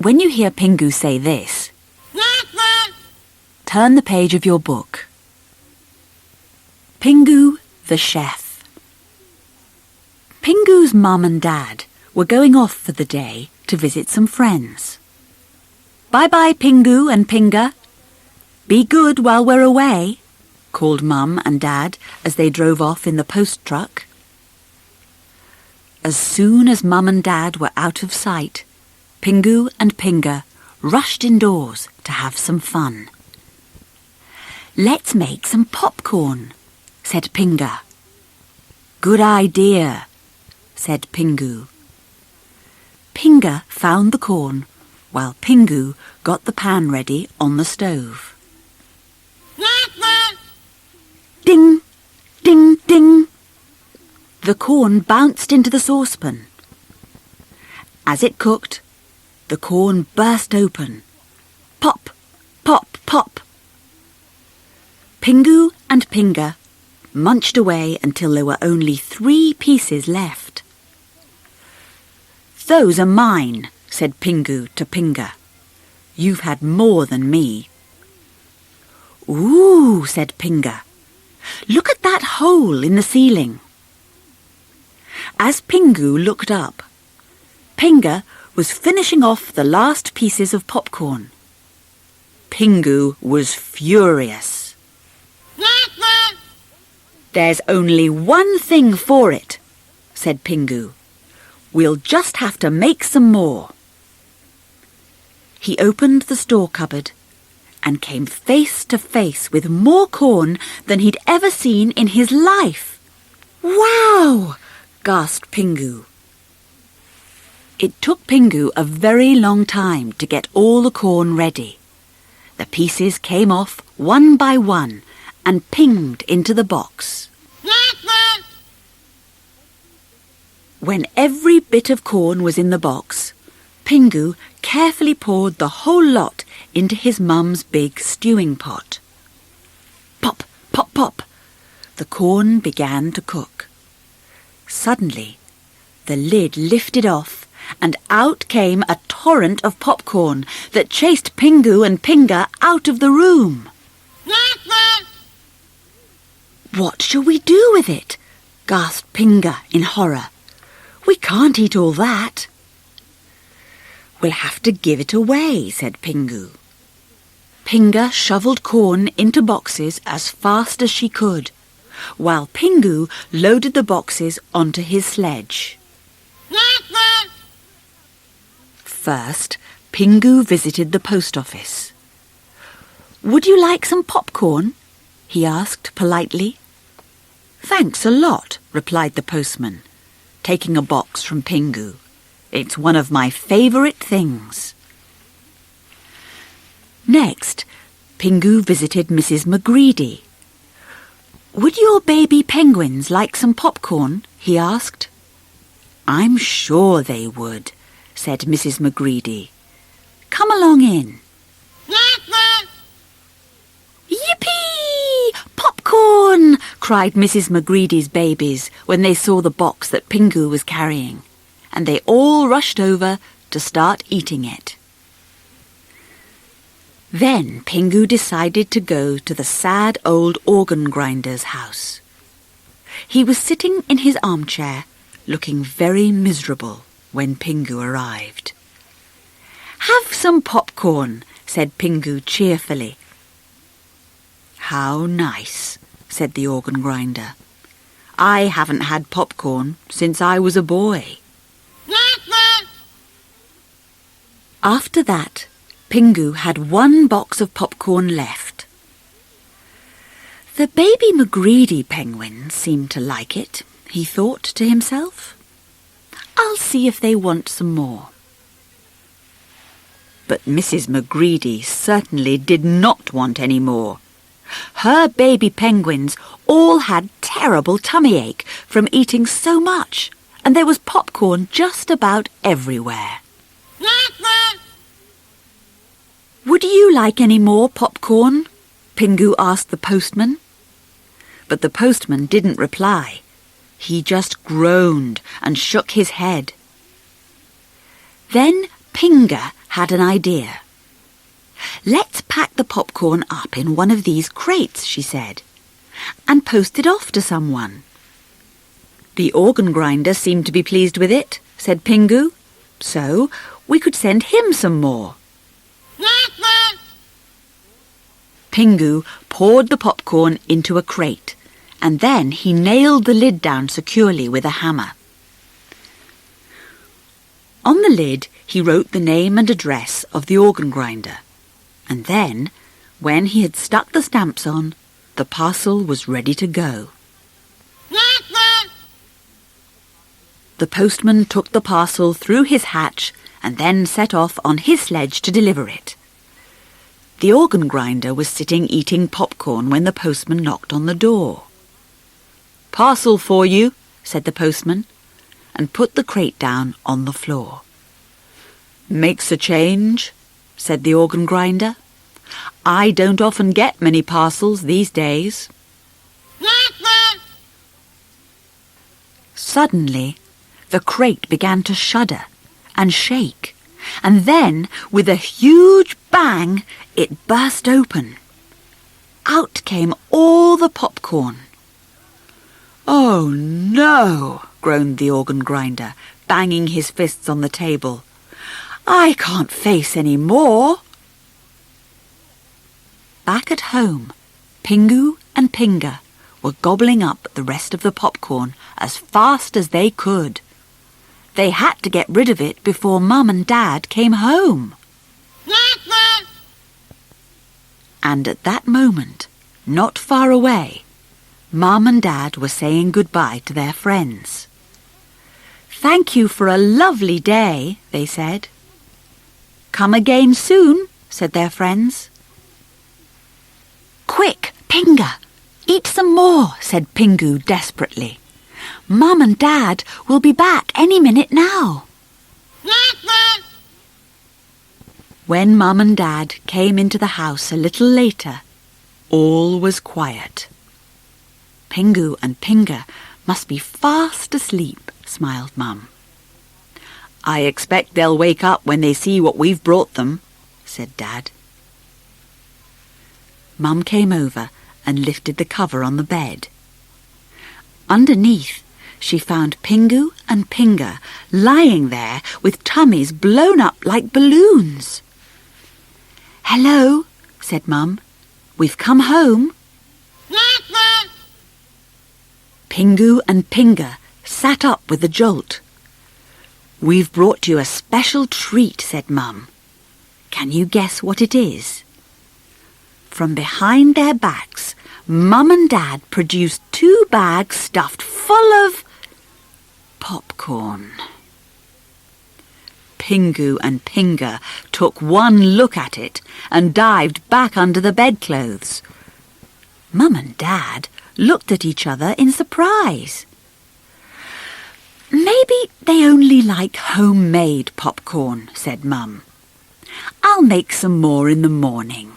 When you hear Pingu say this, turn the page of your book. Pingu the chef. Pingu's mum and dad were going off for the day to visit some friends. Bye-bye, Pingu and Pinga. Be good while we're away, called Mum and Dad as they drove off in the post truck. As soon as Mum and Dad were out of sight, Pingu and Pinga rushed indoors to have some fun. Let's make some popcorn, said Pinga. Good idea, said Pingu. Pinga found the corn while Pingu got the pan ready on the stove. Ding, ding, ding. The corn bounced into the saucepan. As it cooked, the corn burst open. Pop, pop, pop. Pingu and Pinga munched away until there were only 3 pieces left. Those are mine, said Pingu to Pinga. You've had more than me. Ooh, said Pinga. Look at that hole in the ceiling. As Pingu looked up, Pinga was finishing off the last pieces of popcorn. Pingu was furious. There's only one thing for it, said Pingu. We'll just have to make some more. He opened the store cupboard and came face to face with more corn than he'd ever seen in his life. Wow! Gasped Pingu. It took Pingu a very long time to get all the corn ready. The pieces came off one by one and pinged into the box. When every bit of corn was in the box, Pingu carefully poured the whole lot into his mum's big stewing pot. Pop, pop, pop. The corn began to cook. Suddenly, the lid lifted off and out came a torrent of popcorn that chased Pingu and Pinga out of the room. What shall we do with it? Gasped Pinga in horror. We can't eat all that. We'll have to give it away, said Pingu. Pinga shovelled corn into boxes as fast as she could, while Pingu loaded the boxes onto his sledge. First, Pingu visited the post office. Would you like some popcorn? He asked politely. Thanks a lot, replied the postman, taking a box from Pingu. It's one of my favourite things. Next, Pingu visited Mrs. McGreedy. Would your baby penguins like some popcorn? He asked. I'm sure they would, said Mrs. McGreedy. Come along in. Yippee! Popcorn! Cried Mrs. McGreedy's babies when they saw the box that Pingu was carrying, and they all rushed over to start eating it. Then Pingu decided to go to the sad old organ grinder's house. He was sitting in his armchair, looking very miserable when Pingu arrived. Have some popcorn, said Pingu cheerfully. How nice, said the organ grinder. I haven't had popcorn since I was a boy. After that, Pingu had 1 box of popcorn left. The baby McGreedy penguins seem to like it, he thought to himself. I'll see if they want some more. But Mrs. McGreedy certainly did not want any more. Her baby penguins all had terrible tummy ache from eating so much, and there was popcorn just about everywhere. Would you like any more popcorn? Pingu asked the postman. But the postman didn't reply. He just groaned and shook his head. Then Pinga had an idea. "Let's pack the popcorn up in one of these crates," she said, "and post it off to someone." "The organ grinder seemed to be pleased with it," said Pingu, "so we could send him some more." Pingu poured the popcorn into a crate, and then he nailed the lid down securely with a hammer. On the lid he wrote the name and address of the organ grinder, and then, when he had stuck the stamps on, the parcel was ready to go. The postman took the parcel through his hatch and then set off on his sledge to deliver it. The organ grinder was sitting eating popcorn when the postman knocked on the door. "Parcel for you," said the postman, and put the crate down on the floor. "Makes a change," said the organ grinder. "I don't often get many parcels these days." Suddenly, the crate began to shudder and shake, and then, with a huge bang, it burst open. Out came all the popcorn. "Oh, no!" groaned the organ grinder, banging his fists on the table. "I can't face any more." Back at home, Pingu and Pinga were gobbling up the rest of the popcorn as fast as they could. They had to get rid of it before Mum and Dad came home. And at that moment, not far away, Mum and Dad were saying goodbye to their friends. "Thank you for a lovely day," they said. "Come again soon," said their friends. "Quick, Pinga, eat some more," said Pingu desperately. "Mum and Dad will be back any minute now." When Mum and Dad came into the house a little later, all was quiet. "Pingu and Pinga must be fast asleep," smiled Mum. "I expect they'll wake up when they see what we've brought them," said Dad. Mum came over and lifted the cover on the bed. Underneath, she found Pingu and Pinga lying there with tummies blown up like balloons. "Hello," said Mum. "We've come home." Pingu and Pinga sat up with a jolt. "We've brought you a special treat," said Mum. "Can you guess what it is?" From behind their backs, Mum and Dad produced 2 bags stuffed full of popcorn. Pingu and Pinga took one look at it and dived back under the bedclothes. Mum and Dad looked at each other in surprise. "Maybe they only like homemade popcorn," said Mum. "I'll make some more in the morning."